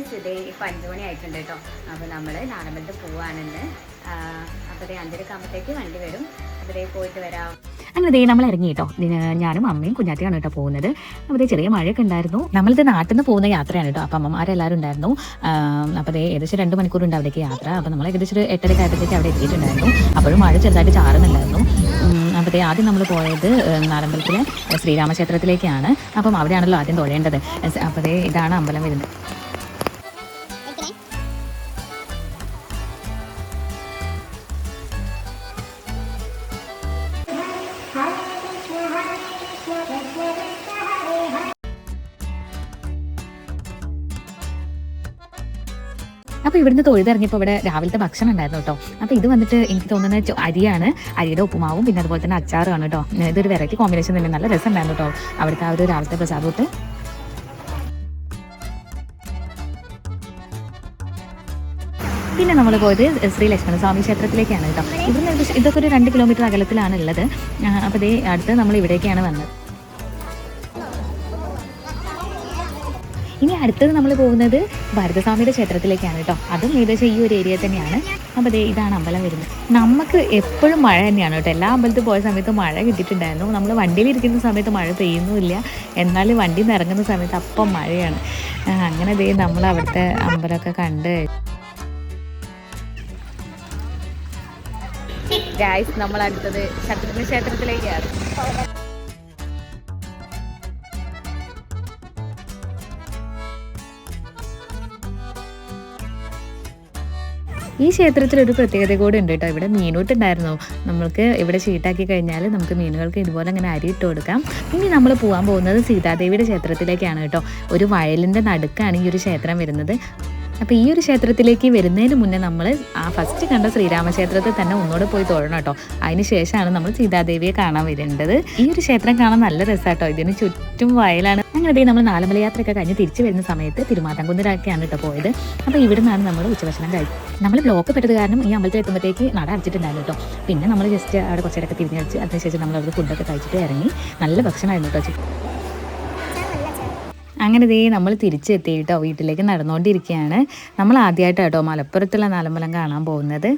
Guys, ഇതേ ഇപ്പോൾ 5 മണി ആയിട്ടുണ്ട് കേട്ടോ. അപ്പോൾ നമ്മൾ നാലമ്പലത്ത് പോവാണെന്ന്. അപ്പോൾ 5:30 ആകുമ്പോഴത്തേക്ക് വണ്ടി വരും. അപ്പോൾ പോയിട്ട് വരാം. അങ്ങനെ ദേ നമ്മൾ ഇറങ്ങി കേട്ടോ. ഞാനും അമ്മയും കുഞ്ഞാറ്റിയാണ് കേട്ടോ പോകുന്നത്. അപ്പോൾ ചെറിയ മഴയൊക്കെ ഉണ്ടായിരുന്നു. നമ്മളിത് നാട്ടിൽ നിന്ന് പോകുന്ന യാത്രയാണ് കേട്ടോ. അപ്പോൾ അമ്മമാരെല്ലാവരും ഉണ്ടായിരുന്നു. അപ്പോൾ ഏകദേശം 2 മണിക്കൂറുണ്ട് അവിടേക്ക് യാത്ര. അപ്പോൾ നമ്മൾ ഏകദേശം 8:30 ആയപ്പോഴത്തേക്ക് അവിടെ എത്തിയിട്ടുണ്ടായിരുന്നു. അപ്പോഴും മഴ ചെറുതായിട്ട് ചാറുന്നുണ്ടായിരുന്നു. അപ്പോൾ ആദ്യം നമ്മൾ പോയത് നാലമ്പലത്തിലെ ശ്രീരാമക്ഷേത്രത്തിലേക്കാണ്. അപ്പം അവിടെയാണല്ലോ ആദ്യം തൊഴേണ്ടത്. അപ്പോൾ ഇതാണ് അമ്പലം വരുന്നത്. അപ്പോൾ ഇവിടുന്ന് തൊഴുതിറങ്ങിയപ്പോൾ ഇവിടെ രാവിലത്തെ ഭക്ഷണം ഉണ്ടായിരുന്നു കേട്ടോ. അപ്പോൾ ഇത് വന്നിട്ട് എനിക്ക് തോന്നുന്നത് അരിയാണ്. അരിയുടെ ഉപ്പുമാവും പിന്നെ അതുപോലെ തന്നെ അച്ചാറുമാണ് കേട്ടോ. ഇതൊരു വെറൈറ്റി കോമ്പിനേഷൻ തന്നെ, നല്ല രസം ഉണ്ടായിരുന്നു കേട്ടോ അവിടുത്തെ ആ ഒരു രാവിലത്തെ പ്രസാദത്ത്. പിന്നെ നമ്മൾ പോയത് ശ്രീ ലക്ഷ്മണസ്വാമി ക്ഷേത്രത്തിലേക്കാണ് കേട്ടോ. ഇവിടുന്ന് ഇതൊക്കെ ഒരു 2 കിലോമീറ്റർ അകലത്തിലാണ് ഉള്ളത്. അപ്പോൾ അടുത്ത് നമ്മൾ ഇവിടേക്കാണ് വന്നത്. ഇനി അടുത്തത് നമ്മൾ പോകുന്നത് ഭാരതസ്വാമിയുടെ ക്ഷേത്രത്തിലേക്കാണ് കേട്ടോ. അതും ഏകദേശം ഈ ഒരു ഏരിയ തന്നെയാണ്. അപ്പോൾ ഇതാണ് അമ്പലം വരുന്നത്. നമുക്ക് എപ്പോഴും മഴ തന്നെയാണ് കേട്ടോ. എല്ലാ അമ്പലത്തിൽ പോയ സമയത്ത് മഴ കിട്ടിയിട്ടുണ്ടായിരുന്നു. നമ്മൾ വണ്ടിയിലിരിക്കുന്ന സമയത്ത് മഴ പെയ്യുന്നുമില്ല, എന്നാൽ വണ്ടിയിൽ നിന്ന് ഇറങ്ങുന്ന സമയത്ത് അപ്പം മഴയാണ്. അങ്ങനെ നമ്മൾ അവിടുത്തെ അമ്പലമൊക്കെ കണ്ട് ഗൈസ്, നമ്മൾ അടുത്തത് ശത്രുഘ്ന ക്ഷേത്രത്തിലേക്കാണ്. ഈ ക്ഷേത്രത്തിൽ ഒരു പ്രത്യേകത കൂടി ഉണ്ട് കേട്ടോ. ഇവിടെ മീനൂട്ടുണ്ടായിരുന്നു. നമ്മൾക്ക് ഇവിടെ ഷീട്ടാക്കി കഴിഞ്ഞാൽ നമുക്ക് മീനുകൾക്ക് ഇതുപോലെ അങ്ങനെ അരി ഇട്ട് കൊടുക്കാം. ഇനി നമ്മൾ പോകാൻ പോകുന്നത് സീതാദേവിയുടെ ക്ഷേത്രത്തിലേക്കാണ് കേട്ടോ. ഒരു വയലിൻ്റെ നടുക്കാണ് ഈ ഒരു ക്ഷേത്രം വരുന്നത്. അപ്പോൾ ഈ ഒരു ക്ഷേത്രത്തിലേക്ക് വരുന്നതിന് മുന്നേ നമ്മൾ ഫസ്റ്റ് കണ്ട ശ്രീരാമക്ഷേത്രത്തിൽ തന്നെ ഒന്നുകൂടെ പോയി തൊഴണം കേട്ടോ. അതിന് ശേഷമാണ് നമ്മൾ സീതാദേവിയെ കാണാൻ വരേണ്ടത്. ഈ ഒരു ക്ഷേത്രം കാണാൻ നല്ല രസമാട്ടോ. ഇതിന് ചുറ്റും വയലാണ്. അങ്ങനെ നമ്മൾ നാലമ്പല യാത്രയൊക്കെ കഴിഞ്ഞ് തിരിച്ചു വരുന്ന സമയത്ത് തിരുമാതാംകുന്നിലൊക്കെയാണ് കേട്ടോ പോയത്. അപ്പോൾ ഇവിടെ നിന്നാണ് നമ്മൾ ഉച്ചഭക്ഷണം കഴിച്ചത്. നമ്മൾ ബ്ലോക്ക് പെട്ടത് കാരണം ഈ അമ്പലത്തിൽ എത്തുമ്പോഴത്തേക്ക് നട അടച്ചിട്ടുണ്ടായിരുന്നു കേട്ടോ. പിന്നെ നമ്മൾ ജസ്റ്റ് അവിടെ കുറച്ചേരൊക്കെ തിരിഞ്ഞ് കളിച്ച് അതിനുശേഷം നമ്മൾ അവിടെ ഫുഡൊക്കെ കഴിച്ചിട്ട് ഇറങ്ങി. നല്ല ഭക്ഷണമായിരുന്നു കേട്ടോ. അങ്ങനെ നമ്മൾ തിരിച്ചെത്തി കേട്ടോ. വീട്ടിലേക്ക് നടന്നുകൊണ്ടിരിക്കുകയാണ്. നമ്മൾ ആദ്യമായിട്ടാണ് കേട്ടോ മലപ്പുറത്തുള്ള നാലമ്പലം കാണാൻ പോകുന്നത്.